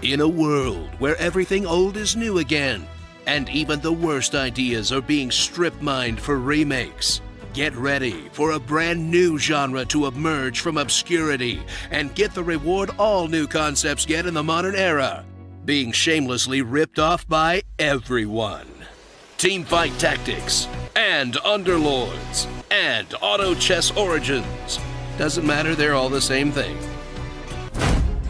In a world where everything old is new again, and even the worst ideas are being strip-mined for remakes, get ready for a brand new genre to emerge from obscurity and get the reward all new concepts get in the modern era, being shamelessly ripped off by everyone. Teamfight Tactics, and Underlords, and Auto Chess Origins. Doesn't matter, they're all the same thing.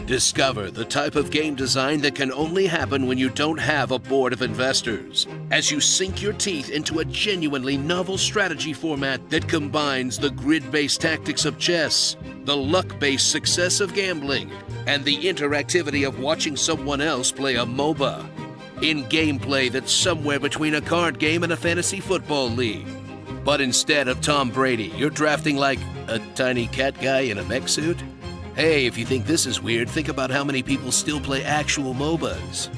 Discover the type of game design that can only happen when you don't have a board of investors, as you sink your teeth into a genuinely novel strategy format that combines the grid-based tactics of chess, the luck-based success of gambling, and the interactivity of watching someone else play a MOBA, in gameplay that's somewhere between a card game and a fantasy football league. But instead of Tom Brady, you're drafting like a tiny cat guy in a mech suit? Hey, if you think this is weird, think about how many people still play actual MOBAs.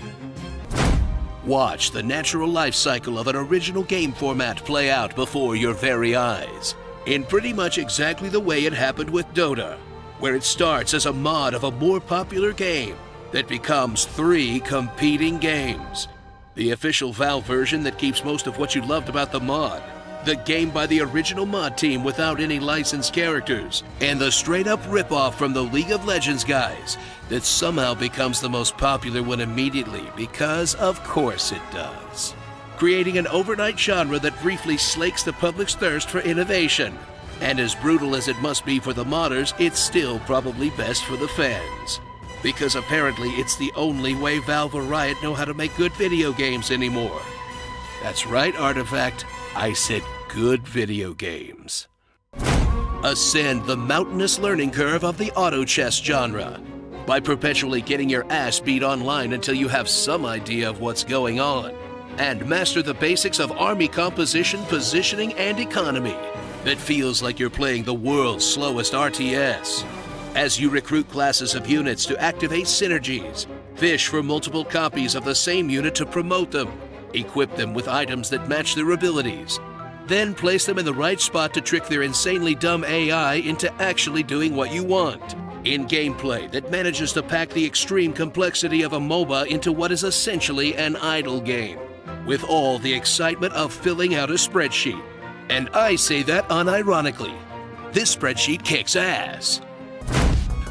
Watch the natural life cycle of an original game format play out before your very eyes, in pretty much exactly the way it happened with Dota, where it starts as a mod of a more popular game that becomes 3 competing games. The official Valve version that keeps most of what you loved about the mod, the game by the original mod team without any licensed characters, and the straight-up ripoff from the League of Legends guys that somehow becomes the most popular one immediately, because of course it does. Creating an overnight genre that briefly slakes the public's thirst for innovation. And as brutal as it must be for the modders, it's still probably best for the fans. Because apparently it's the only way Valve or Riot know how to make good video games anymore. That's right, Artifact. I said good video games. Ascend the mountainous learning curve of the auto chess genre by perpetually getting your ass beat online until you have some idea of what's going on, and master the basics of army composition, positioning, and economy that feels like you're playing the world's slowest RTS. As you recruit classes of units to activate synergies, fish for multiple copies of the same unit to promote them, equip them with items that match their abilities, then place them in the right spot to trick their insanely dumb AI into actually doing what you want, in gameplay that manages to pack the extreme complexity of a MOBA into what is essentially an idle game, with all the excitement of filling out a spreadsheet. And I say that unironically. This spreadsheet kicks ass.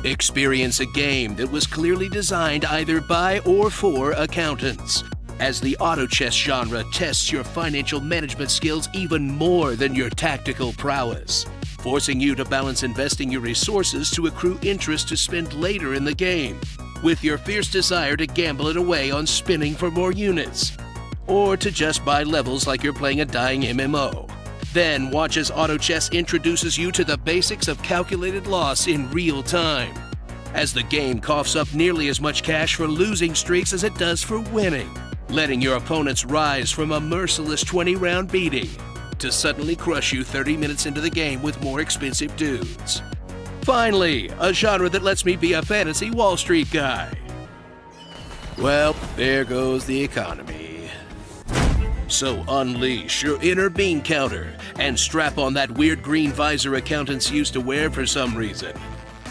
Experience a game that was clearly designed either by or for accountants, as the auto chess genre tests your financial management skills even more than your tactical prowess, forcing you to balance investing your resources to accrue interest to spend later in the game, with your fierce desire to gamble it away on spinning for more units, or to just buy levels like you're playing a dying MMO. Then watch as auto chess introduces you to the basics of calculated loss in real time, as the game coughs up nearly as much cash for losing streaks as it does for winning, letting your opponents rise from a merciless 20-round beating to suddenly crush you 30 minutes into the game with more expensive dudes. Finally, a genre that lets me be a fantasy Wall Street guy. Well, there goes the economy. So unleash your inner bean counter and strap on that weird green visor accountants used to wear for some reason,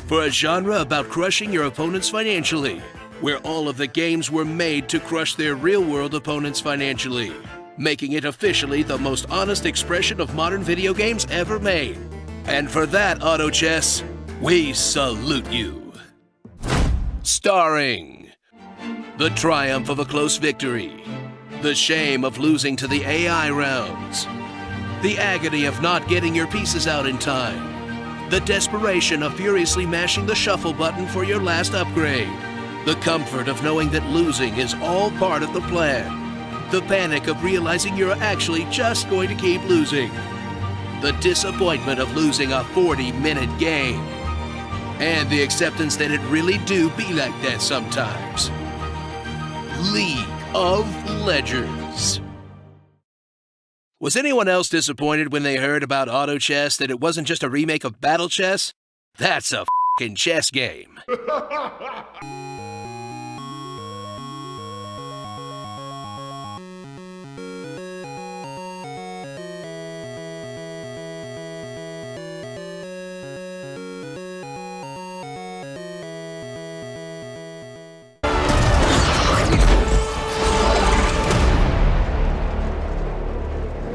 for a genre about crushing your opponents financially, where all of the games were made to crush their real-world opponents financially, making it officially the most honest expression of modern video games ever made. And for that, auto chess, we salute you. Starring the triumph of a close victory, the shame of losing to the AI rounds, the agony of not getting your pieces out in time, the desperation of furiously mashing the shuffle button for your last upgrade, the comfort of knowing that losing is all part of the plan, the panic of realizing you're actually just going to keep losing, the disappointment of losing a 40-minute game, and the acceptance that it really do be like that sometimes. League of Legends. Was anyone else disappointed when they heard about auto chess that it wasn't just a remake of Battle Chess? That's a f***ing chess game.